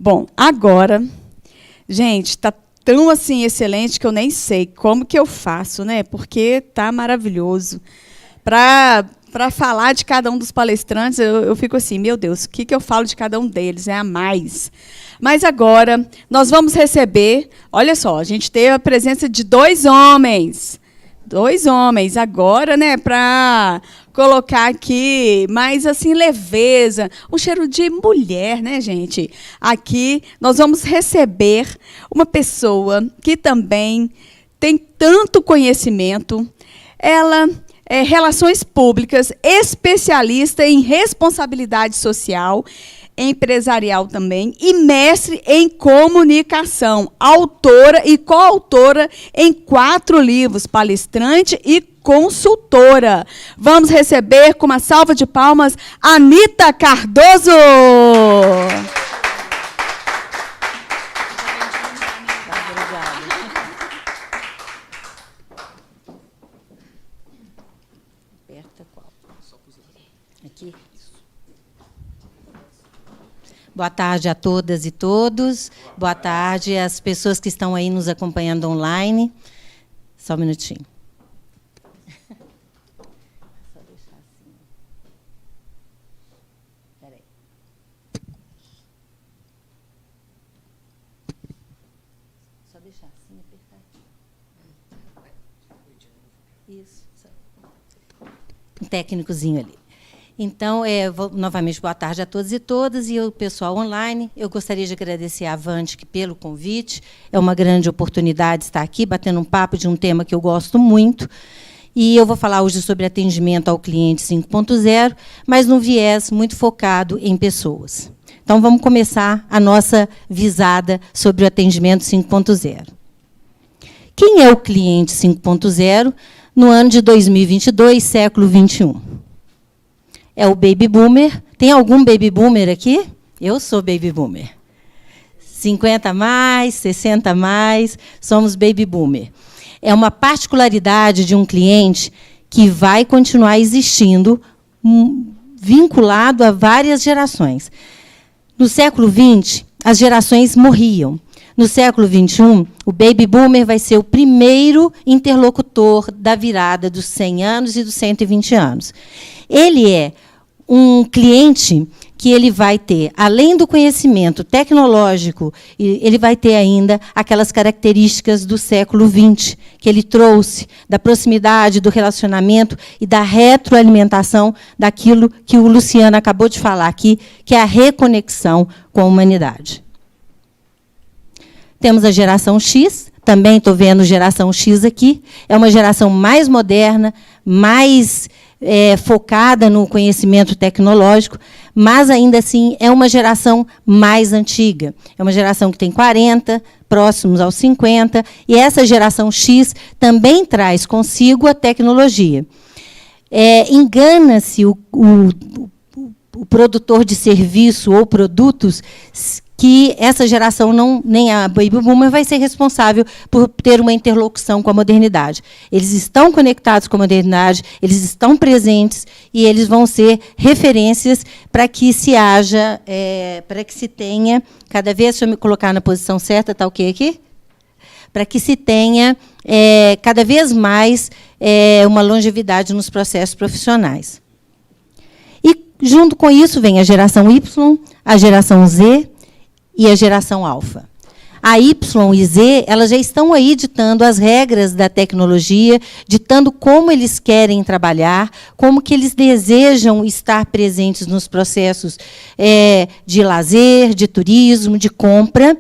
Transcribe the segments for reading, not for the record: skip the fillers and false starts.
Bom, agora, gente, está tão assim excelente que eu nem sei como que eu faço, né? Porque tá maravilhoso. Para falar de cada um dos palestrantes, eu fico assim, meu Deus, o que eu falo de cada um deles? É a mais. Mas agora, nós vamos receber, olha só, a gente teve a presença de 2 homens. 2 homens. Agora, né, para colocar aqui mais assim leveza, um cheiro de mulher, né, gente? Aqui nós vamos receber uma pessoa que também tem tanto conhecimento. Ela é relações públicas, especialista em responsabilidade social, empresarial também, e mestre em comunicação, autora e coautora em 4 livros, palestrante e consultora. Vamos receber com uma salva de palmas Anita Cardoso. Aqui. Boa tarde a todas e todos. Boa tarde às pessoas que estão aí nos acompanhando online. Só um minutinho. Só deixar assim. Espera aí. Só deixar assim e apertar aqui. Isso. Um técnicozinho ali. Então, novamente, boa tarde a todos e todas, e o pessoal online. Eu gostaria de agradecer à Avante pelo convite. É uma grande oportunidade estar aqui, batendo um papo de um tema que eu gosto muito. E eu vou falar hoje sobre atendimento ao cliente 5.0, mas num viés muito focado em pessoas. Então, vamos começar a nossa visada sobre o atendimento 5.0. Quem é o cliente 5.0 no ano de 2022, século 21? É o baby boomer. Tem algum baby boomer aqui? Eu sou baby boomer. 50 mais, 60 mais, somos baby boomer. É uma particularidade de um cliente que vai continuar existindo, vinculado a várias gerações. No século XX, as gerações morriam. No século XXI, o baby boomer vai ser o primeiro interlocutor da virada dos 100 anos e dos 120 anos. Ele é um cliente que ele vai ter, além do conhecimento tecnológico, ele vai ter ainda aquelas características do século XX, que ele trouxe, da proximidade, do relacionamento e da retroalimentação daquilo que o Luciano acabou de falar aqui, que é a reconexão com a humanidade. Temos a geração X, também estou vendo geração X aqui, é uma geração mais moderna, mais focada no conhecimento tecnológico, mas, ainda assim, é uma geração mais antiga. É uma geração que tem 40, próximos aos 50, e essa geração X também traz consigo a tecnologia. Engana-se o produtor de serviço ou produtos que essa geração, nem a Baby Boomer, vai ser responsável por ter uma interlocução com a modernidade. Eles estão conectados com a modernidade, eles estão presentes e eles vão ser referências para que se haja, para que se tenha, cada vez, deixa eu me colocar na posição certa, está ok aqui? Para que se tenha cada vez mais uma longevidade nos processos profissionais. E, junto com isso, vem a geração Y, a geração Z, e a geração alfa. A Y e Z, elas já estão aí ditando as regras da tecnologia, ditando como eles querem trabalhar, como que eles desejam estar presentes nos processos de lazer, de turismo, de compra.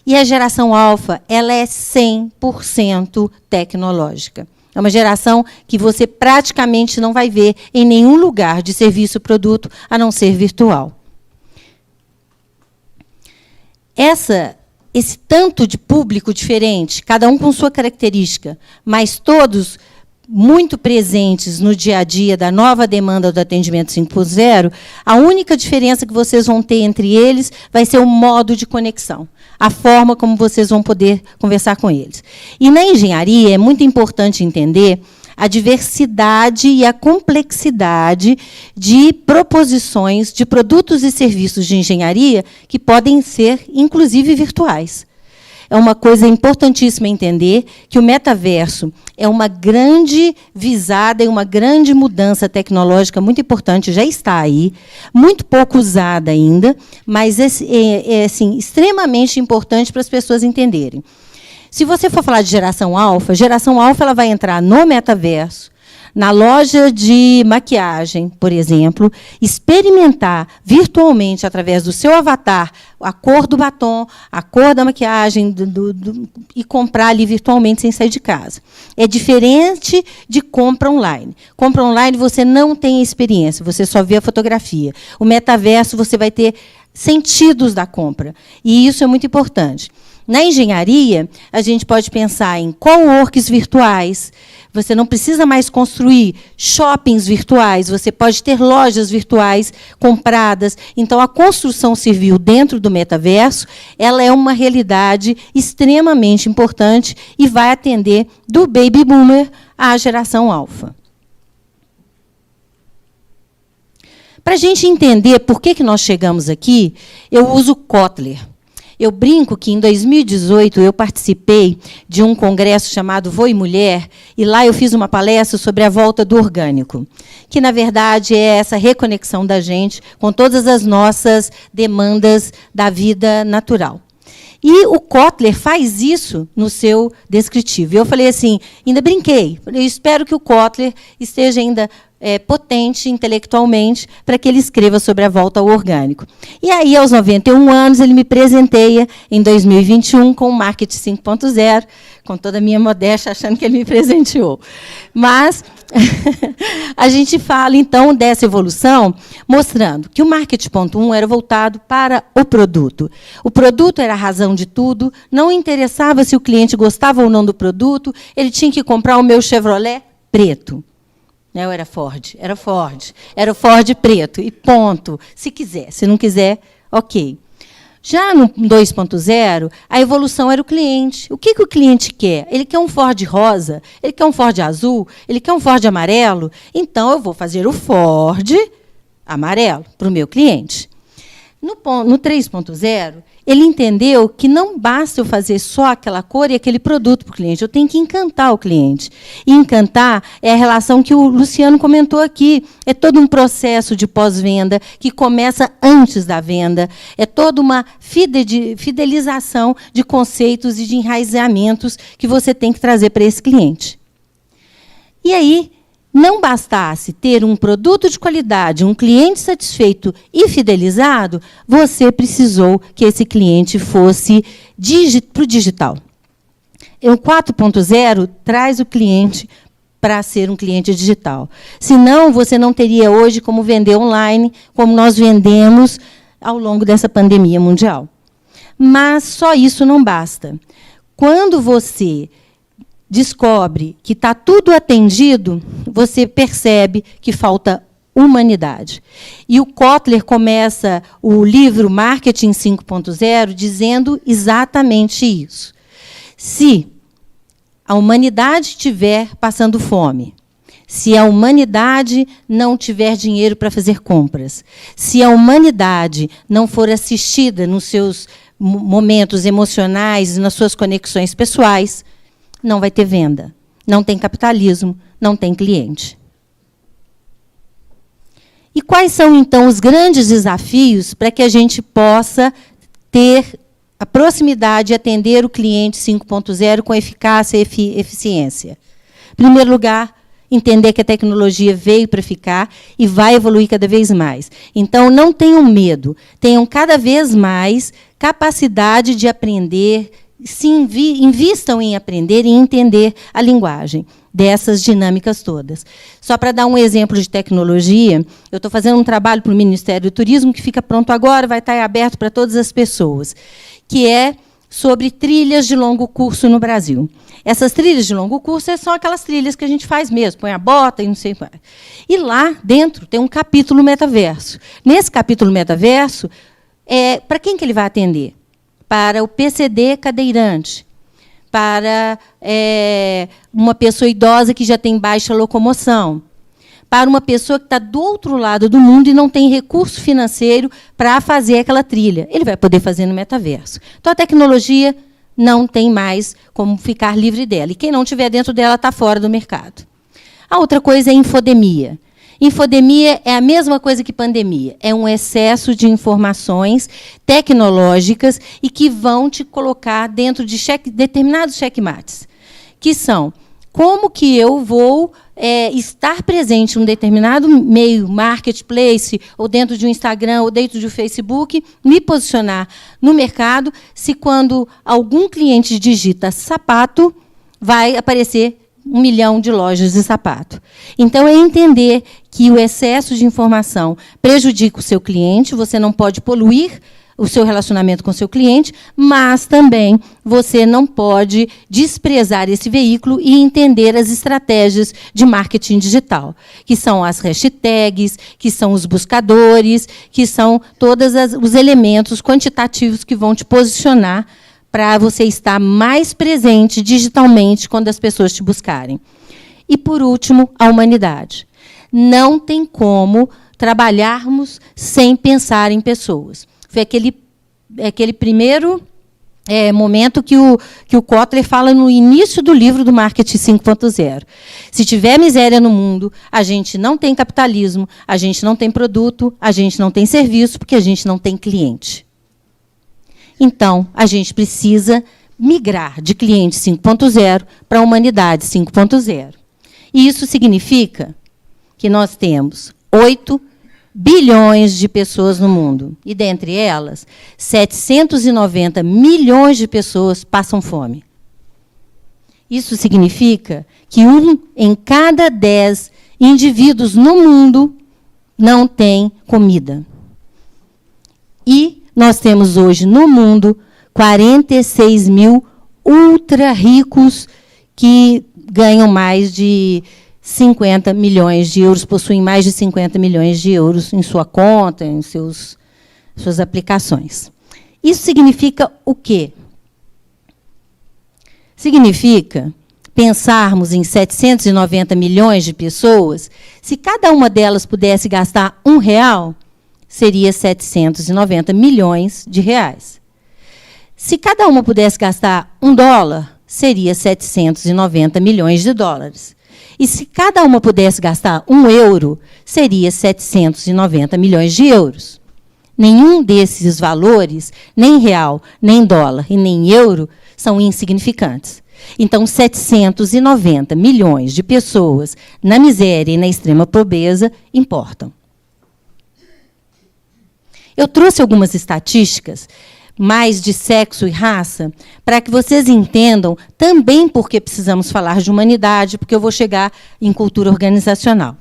E a geração alfa, ela é 100% tecnológica. É uma geração que você praticamente não vai ver em nenhum lugar de serviço ou produto, a não ser virtual. Esse tanto de público diferente, cada um com sua característica, mas todos muito presentes no dia a dia da nova demanda do atendimento 5.0, a única diferença que vocês vão ter entre eles vai ser o modo de conexão, a forma como vocês vão poder conversar com eles. E na engenharia é muito importante entender a diversidade e a complexidade de proposições de produtos e serviços de engenharia que podem ser, inclusive, virtuais. É uma coisa importantíssima entender que o metaverso é uma grande visada e uma grande mudança tecnológica muito importante, já está aí, muito pouco usada ainda, mas é assim, extremamente importante para as pessoas entenderem. Se você for falar de geração alfa ela vai entrar no metaverso, na loja de maquiagem, por exemplo, experimentar virtualmente, através do seu avatar, a cor do batom, a cor da maquiagem, e comprar ali virtualmente sem sair de casa. É diferente de compra online. Compra online você não tem experiência, você só vê a fotografia. O metaverso você vai ter sentidos da compra. E isso é muito importante. Na engenharia, a gente pode pensar em coworks virtuais. Você não precisa mais construir shoppings virtuais, você pode ter lojas virtuais compradas. Então, a construção civil dentro do metaverso, ela é uma realidade extremamente importante e vai atender do baby boomer à geração alfa. Para a gente entender por que nós chegamos aqui, eu uso Kotler. Eu brinco que, em 2018, eu participei de um congresso chamado Voe Mulher, e lá eu fiz uma palestra sobre a volta do orgânico, que, na verdade, é essa reconexão da gente com todas as nossas demandas da vida natural. E o Kotler faz isso no seu descritivo. Eu falei assim, ainda brinquei, eu espero que o Kotler esteja ainda potente intelectualmente para que ele escreva sobre a volta ao orgânico. E aí, aos 91 anos, ele me presenteia, em 2021, com o Marketing 5.0, com toda a minha modéstia, achando que ele me presenteou. Mas a gente fala, então, dessa evolução, mostrando que o Marketing 1.1 era voltado para o produto. O produto era a razão de tudo, não interessava se o cliente gostava ou não do produto, ele tinha que comprar o meu Chevrolet preto. Não, era Ford, era o Ford preto, e ponto. Se quiser, se não quiser, ok. Já no 2.0, a evolução era o cliente. O que o cliente quer? Ele quer um Ford rosa, ele quer um Ford azul, ele quer um Ford amarelo. Então, eu vou fazer o Ford amarelo para o meu cliente. No 3.0, ele entendeu que não basta eu fazer só aquela cor e aquele produto para o cliente, eu tenho que encantar o cliente. E encantar é a relação que o Luciano comentou aqui. É todo um processo de pós-venda que começa antes da venda. É toda uma fidelização de conceitos e de enraizamentos que você tem que trazer para esse cliente. E aí, não bastasse ter um produto de qualidade, um cliente satisfeito e fidelizado, você precisou que esse cliente fosse para o digital. O 4.0 traz o cliente para ser um cliente digital. Senão, você não teria hoje como vender online, como nós vendemos ao longo dessa pandemia mundial. Mas só isso não basta. Quando você descobre que está tudo atendido, você percebe que falta humanidade. E o Kotler começa o livro Marketing 5.0 dizendo exatamente isso. Se a humanidade estiver passando fome, se a humanidade não tiver dinheiro para fazer compras, se a humanidade não for assistida nos seus momentos emocionais e nas suas conexões pessoais, não vai ter venda, não tem capitalismo, não tem cliente. E quais são, então, os grandes desafios para que a gente possa ter a proximidade e atender o cliente 5.0 com eficácia e eficiência? Em primeiro lugar, entender que a tecnologia veio para ficar e vai evoluir cada vez mais. Então, não tenham medo, tenham cada vez mais capacidade de aprender, invistam em aprender e entender a linguagem dessas dinâmicas todas. Só para dar um exemplo de tecnologia, eu estou fazendo um trabalho para o Ministério do Turismo, que fica pronto agora, vai estar aberto para todas as pessoas, que é sobre trilhas de longo curso no Brasil. Essas trilhas de longo curso são aquelas trilhas que a gente faz mesmo, põe a bota e não sei o que. E lá dentro tem um capítulo metaverso. Nesse capítulo metaverso, para quem que ele vai atender? Para o PCD cadeirante, para uma pessoa idosa que já tem baixa locomoção, para uma pessoa que está do outro lado do mundo e não tem recurso financeiro para fazer aquela trilha. Ele vai poder fazer no metaverso. Então, a tecnologia não tem mais como ficar livre dela. E quem não estiver dentro dela está fora do mercado. A outra coisa é infodemia. Infodemia é a mesma coisa que pandemia. É um excesso de informações tecnológicas e que vão te colocar dentro de determinados checkmates, que são: como que eu vou estar presente em um determinado meio, marketplace, ou dentro de um Instagram, ou dentro de um Facebook, me posicionar no mercado, se quando algum cliente digita sapato, vai aparecer 1 milhão de lojas de sapato. Então, é entender que o excesso de informação prejudica o seu cliente, você não pode poluir o seu relacionamento com o seu cliente, mas também você não pode desprezar esse veículo e entender as estratégias de marketing digital, que são as hashtags, que são os buscadores, que são todos os elementos quantitativos que vão te posicionar para você estar mais presente digitalmente quando as pessoas te buscarem. E, por último, a humanidade. Não tem como trabalharmos sem pensar em pessoas. Foi aquele primeiro momento que o Kotler fala no início do livro do Marketing 5.0. Se tiver miséria no mundo, a gente não tem capitalismo, a gente não tem produto, a gente não tem serviço, porque a gente não tem cliente. Então, a gente precisa migrar de cliente 5.0 para a humanidade 5.0. E isso significa que nós temos 8 bilhões de pessoas no mundo. E, dentre elas, 790 milhões de pessoas passam fome. Isso significa que 1 em cada 10 indivíduos no mundo não tem comida. E nós temos hoje no mundo 46 mil ultra ricos que ganham mais de 50 milhões de euros, possuem mais de 50 milhões de euros em sua conta, em suas aplicações. Isso significa o quê? Significa pensarmos em 790 milhões de pessoas, se cada uma delas pudesse gastar R$1, seria 790 milhões de reais. Se cada uma pudesse gastar $1, seria 790 milhões de dólares. E se cada uma pudesse gastar €1, seria 790 milhões de euros. Nenhum desses valores, nem real, nem dólar e nem euro, são insignificantes. Então, 790 milhões de pessoas na miséria e na extrema pobreza importam. Eu trouxe algumas estatísticas mais de sexo e raça, para que vocês entendam também por que precisamos falar de humanidade, porque eu vou chegar em cultura organizacional.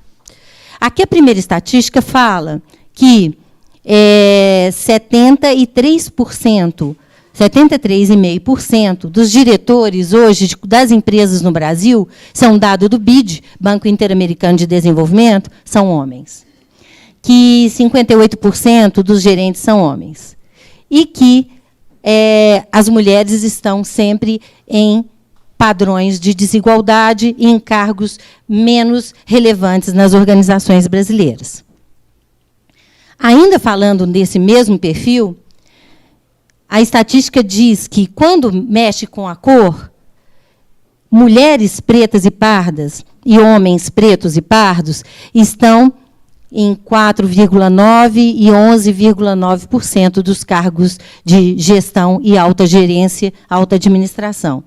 Aqui a primeira estatística fala que 73,5% dos diretores hoje das empresas no Brasil, são dado do BID, Banco Interamericano de Desenvolvimento, são homens. Que 58% dos gerentes são homens. E que as mulheres estão sempre em padrões de desigualdade e em cargos menos relevantes nas organizações brasileiras. Ainda falando desse mesmo perfil, a estatística diz que, quando mexe com a cor, mulheres pretas e pardas e homens pretos e pardos estão em 4,9% e 11,9% dos cargos de gestão e alta gerência, alta administração.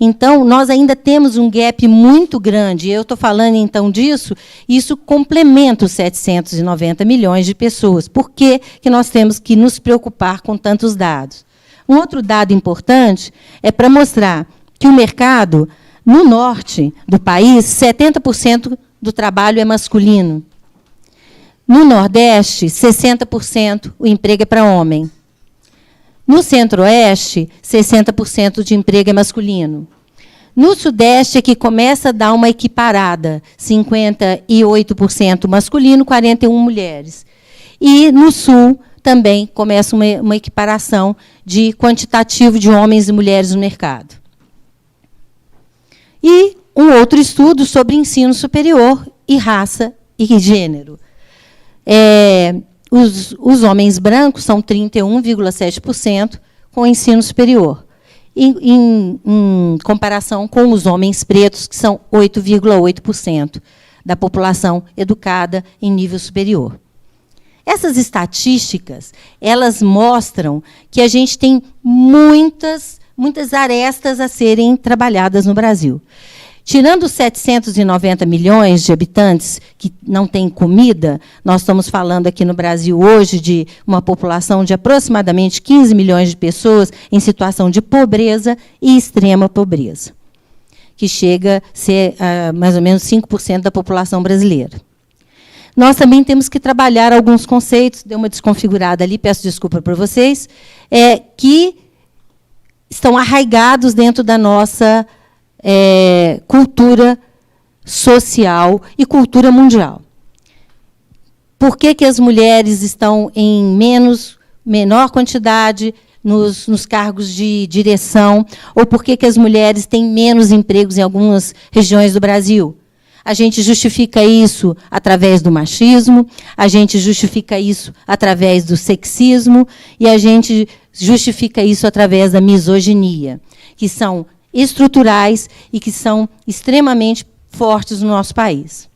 Então, nós ainda temos um gap muito grande. Eu estou falando, então, disso, isso complementa os 790 milhões de pessoas. Por que nós temos que nos preocupar com tantos dados? Um outro dado importante é para mostrar que o mercado, no norte do país, 70% do trabalho é masculino. No Nordeste, 60% o emprego é para homem. No Centro-Oeste, 60% de emprego é masculino. No Sudeste é que começa a dar uma equiparada, 58% masculino, 41% mulheres. E no Sul também começa uma equiparação de quantitativo de homens e mulheres no mercado. E um outro estudo sobre ensino superior e raça e gênero. Os homens brancos são 31,7% com ensino superior, em comparação com os homens pretos, que são 8,8% da população educada em nível superior. Essas estatísticas, elas mostram que a gente tem muitas arestas a serem trabalhadas no Brasil. Tirando os 790 milhões de habitantes que não têm comida, nós estamos falando aqui no Brasil hoje de uma população de aproximadamente 15 milhões de pessoas em situação de pobreza e extrema pobreza, que chega a ser mais ou menos 5% da população brasileira. Nós também temos que trabalhar alguns conceitos, deu uma desconfigurada ali, peço desculpa para vocês, que estão arraigados dentro da nossa cultura social e cultura mundial. Por que as mulheres estão em menor quantidade nos cargos de direção? Ou por que as mulheres têm menos empregos em algumas regiões do Brasil? A gente justifica isso através do machismo, a gente justifica isso através do sexismo e a gente justifica isso através da misoginia, que são estruturais e que são extremamente fortes no nosso país.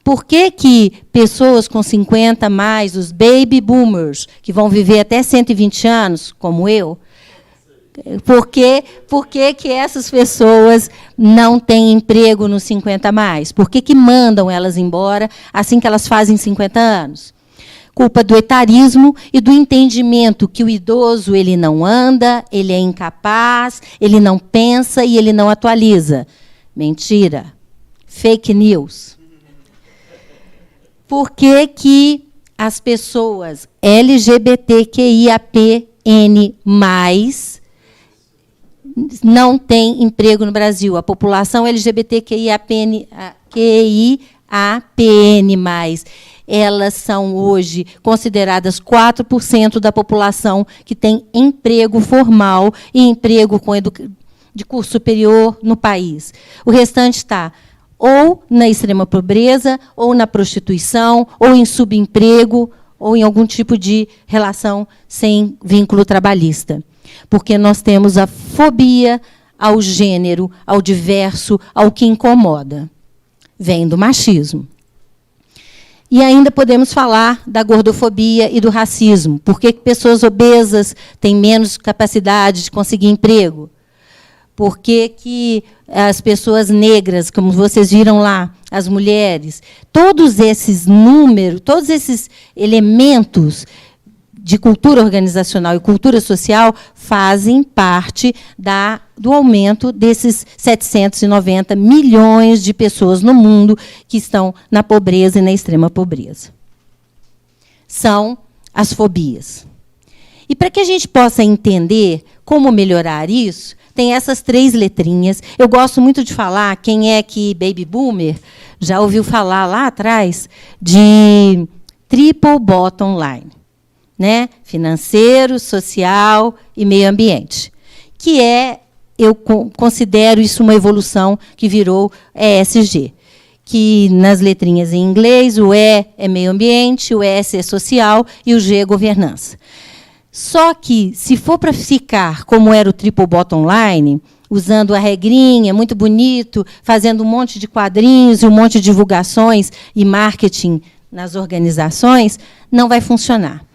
Por que pessoas com 50 mais, os baby boomers, que vão viver até 120 anos, como eu, por que essas pessoas não têm emprego nos 50 mais? Por que mandam elas embora assim que elas fazem 50 anos? Culpa do etarismo e do entendimento que o idoso ele não anda, ele é incapaz, ele não pensa e ele não atualiza. Mentira. Fake news. Por que as pessoas LGBTQIAPN+, não têm emprego no Brasil? A população LGBTQIAPN+, elas são hoje consideradas 4% da população que tem emprego formal e emprego de curso superior no país. O restante está ou na extrema pobreza, ou na prostituição, ou em subemprego, ou em algum tipo de relação sem vínculo trabalhista. Porque nós temos a fobia ao gênero, ao diverso, ao que incomoda. Vem do machismo. E ainda podemos falar da gordofobia e do racismo. Por que pessoas obesas têm menos capacidade de conseguir emprego? Por que as pessoas negras, como vocês viram lá, as mulheres, todos esses números, todos esses elementos de cultura organizacional e cultura social fazem parte do aumento desses 790 milhões de pessoas no mundo que estão na pobreza e na extrema pobreza. São as fobias. E para que a gente possa entender como melhorar isso, tem essas 3 letrinhas. Eu gosto muito de falar, quem é que baby boomer já ouviu falar lá atrás de triple bottom line. Né? Financeiro, social e meio ambiente, que eu considero isso uma evolução que virou ESG, que nas letrinhas em inglês o E é meio ambiente, o S é social e o G é governança. Só que, se for para ficar como era o triple bottom line, usando a regrinha, muito bonito, fazendo um monte de quadrinhos e um monte de divulgações e marketing nas organizações, não vai funcionar.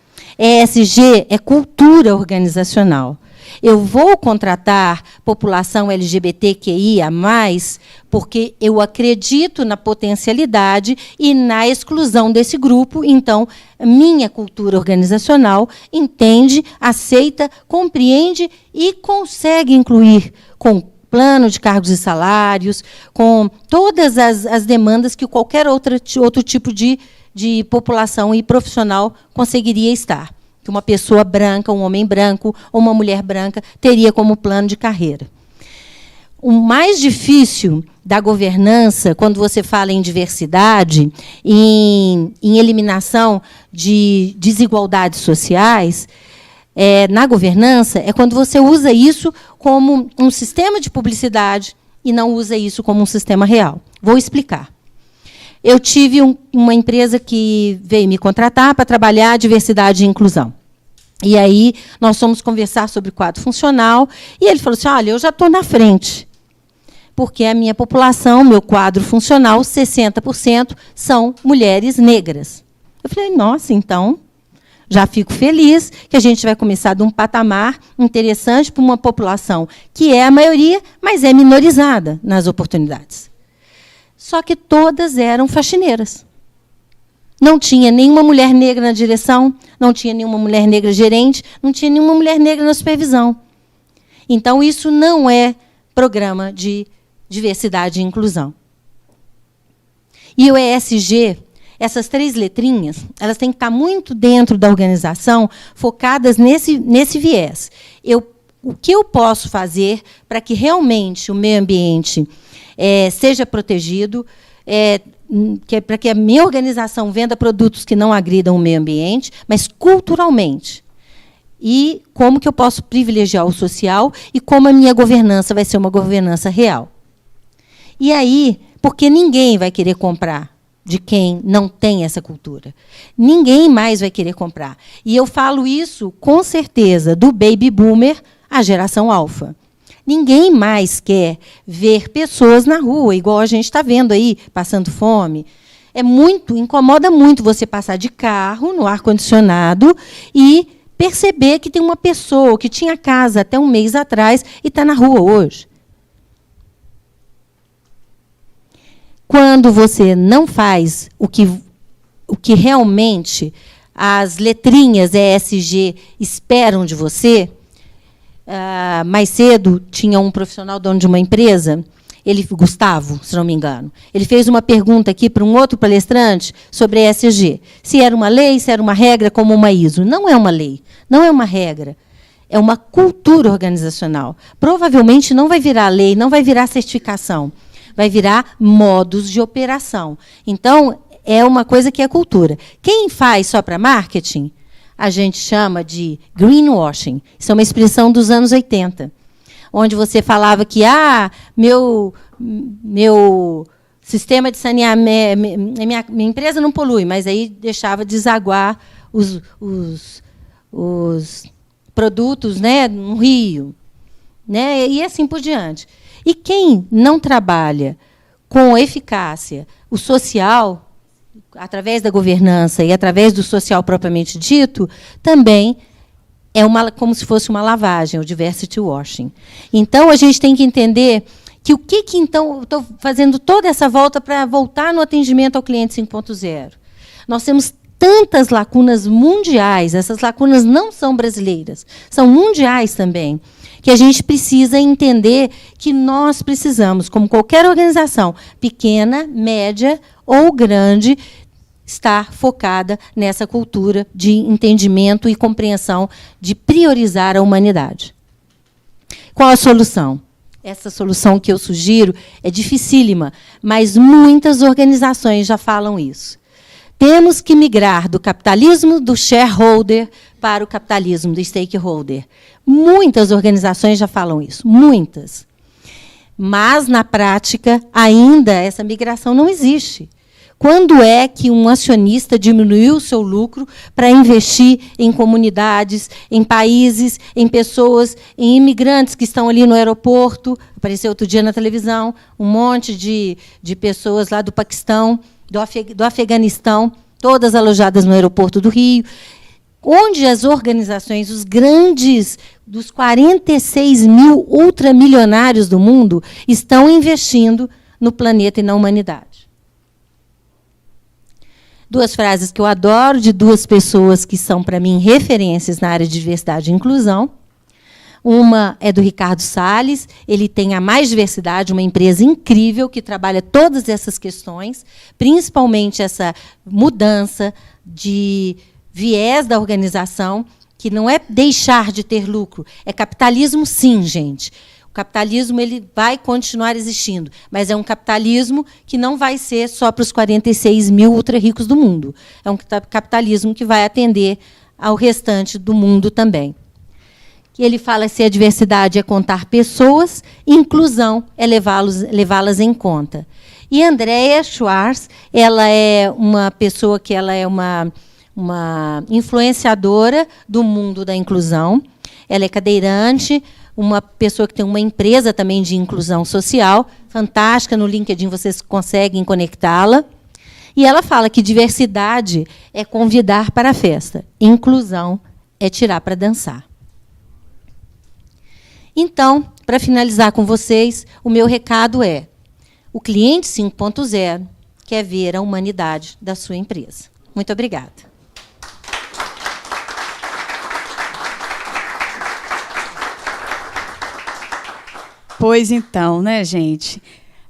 ESG é cultura organizacional. Eu vou contratar população LGBTQIA+, porque eu acredito na potencialidade e na exclusão desse grupo. Então, minha cultura organizacional entende, aceita, compreende e consegue incluir com plano de cargos e salários, com todas as demandas que qualquer outro tipo de população e profissional conseguiria estar. Que uma pessoa branca, um homem branco ou uma mulher branca teria como plano de carreira. O mais difícil da governança, quando você fala em diversidade, em eliminação de desigualdades sociais, na governança, é quando você usa isso como um sistema de publicidade e não usa isso como um sistema real. Vou explicar. Eu tive uma empresa que veio me contratar para trabalhar diversidade e inclusão. E aí nós fomos conversar sobre o quadro funcional, e ele falou assim, olha, eu já estou na frente, porque a minha população, meu quadro funcional, 60% são mulheres negras. Eu falei, nossa, então, já fico feliz que a gente vai começar de um patamar interessante para uma população que é a maioria, mas é minorizada nas oportunidades. Só que todas eram faxineiras. Não tinha nenhuma mulher negra na direção, não tinha nenhuma mulher negra gerente, não tinha nenhuma mulher negra na supervisão. Então, isso não é programa de diversidade e inclusão. E o ESG, essas 3 letrinhas, elas têm que estar muito dentro da organização, focadas nesse viés. O que eu posso fazer para que realmente o meio ambiente seja protegido, para que a minha organização venda produtos que não agridam o meio ambiente, mas culturalmente. E como que eu posso privilegiar o social e como a minha governança vai ser uma governança real. E aí, porque ninguém vai querer comprar de quem não tem essa cultura. Ninguém mais vai querer comprar. E eu falo isso, com certeza, do baby boomer à geração alfa. Ninguém mais quer ver pessoas na rua, igual a gente está vendo aí, passando fome. Incomoda muito você passar de carro, no ar-condicionado, e perceber que tem uma pessoa que tinha casa até um mês atrás e está na rua hoje. Quando você não faz o que realmente as letrinhas ESG esperam de você. Mais cedo, tinha um profissional dono de uma empresa, Gustavo, se não me engano, ele fez uma pergunta aqui para um outro palestrante sobre ESG. Se era uma lei, se era uma regra, como uma ISO. Não é uma lei, não é uma regra. É uma cultura organizacional. Provavelmente não vai virar lei, não vai virar certificação. Vai virar modos de operação. Então, é uma coisa que é cultura. Quem faz só para marketing, a gente chama de greenwashing. Isso é uma expressão dos anos 80, onde você falava que meu sistema de saneamento, minha empresa não polui, mas aí deixava desaguar os produtos, né, no rio, né, e assim por diante. E quem não trabalha com eficácia o social, através da governança e através do social propriamente dito, também é como se fosse uma lavagem, o diversity washing. Então, a gente tem que entender que então, estou fazendo toda essa volta para voltar no atendimento ao cliente 5.0. Nós temos tantas lacunas mundiais, essas lacunas não são brasileiras, são mundiais também, que a gente precisa entender que nós precisamos, como qualquer organização, pequena, média ou grande, estar focada nessa cultura de entendimento e compreensão de priorizar a humanidade. Qual a solução? Essa solução que eu sugiro é dificílima, mas muitas organizações já falam isso. Temos que migrar do capitalismo do shareholder para o capitalismo do stakeholder. Muitas organizações já falam isso, muitas. Mas, na prática, ainda essa migração não existe. Quando é que um acionista diminuiu o seu lucro para investir em comunidades, em países, em pessoas, em imigrantes que estão ali no aeroporto? Apareceu outro dia na televisão um monte de pessoas lá do Paquistão, do Afeganistão, todas alojadas no aeroporto do Rio, onde as organizações, os grandes, dos 46 mil ultramilionários do mundo, estão investindo no planeta e na humanidade. 2 frases que eu adoro, de 2 pessoas que são, para mim, referências na área de diversidade e inclusão. Uma é do Ricardo Salles, ele tem a Mais Diversidade, uma empresa incrível que trabalha todas essas questões, principalmente essa mudança de viés da organização, que não é deixar de ter lucro, é capitalismo, sim, gente. O capitalismo ele vai continuar existindo, mas é um capitalismo que não vai ser só para os 46 mil ultra-ricos do mundo. É um capitalismo que vai atender ao restante do mundo também. Ele fala se a diversidade é contar pessoas, inclusão é levá-las em conta. E Andrea Schwartz, ela é uma pessoa que ela é uma influenciadora do mundo da inclusão. Ela é cadeirante, uma pessoa que tem uma empresa também de inclusão social, fantástica, no LinkedIn vocês conseguem conectá-la. E ela fala que diversidade é convidar para a festa, inclusão é tirar para dançar. Então, para finalizar com vocês, o meu recado é: o cliente 5.0 quer ver a humanidade da sua empresa. Muito obrigada. Pois então, né, gente?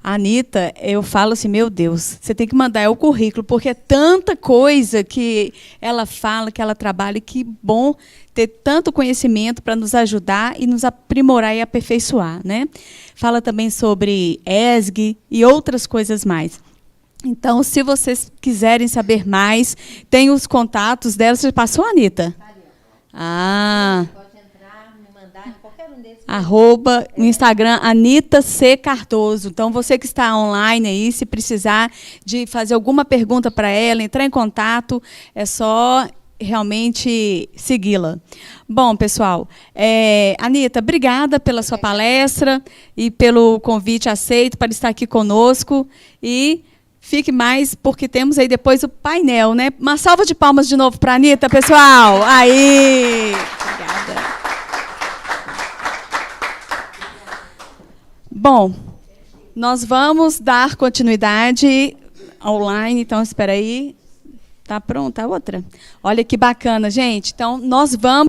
A Anita, eu falo assim, meu Deus, você tem que mandar o currículo, porque é tanta coisa que ela fala, que ela trabalha, e que bom ter tanto conhecimento para nos ajudar e nos aprimorar e aperfeiçoar, né? Fala também sobre ESG e outras coisas mais. Então, se vocês quiserem saber mais, tem os contatos dela. Você passou, Anita? Ah... @ no Instagram, Anita C. Cardoso. Então, você que está online aí, se precisar de fazer alguma pergunta para ela, entrar em contato, é só realmente segui-la. Bom, pessoal, Anita, obrigada pela sua palestra e pelo convite aceito para estar aqui conosco. E fique mais, porque temos aí depois o painel, né? Uma salva de palmas de novo para a Anita, pessoal. Aí! Obrigada. Bom, nós vamos dar continuidade online, então espera aí. Tá pronta a outra? Olha que bacana, gente. Então, nós vamos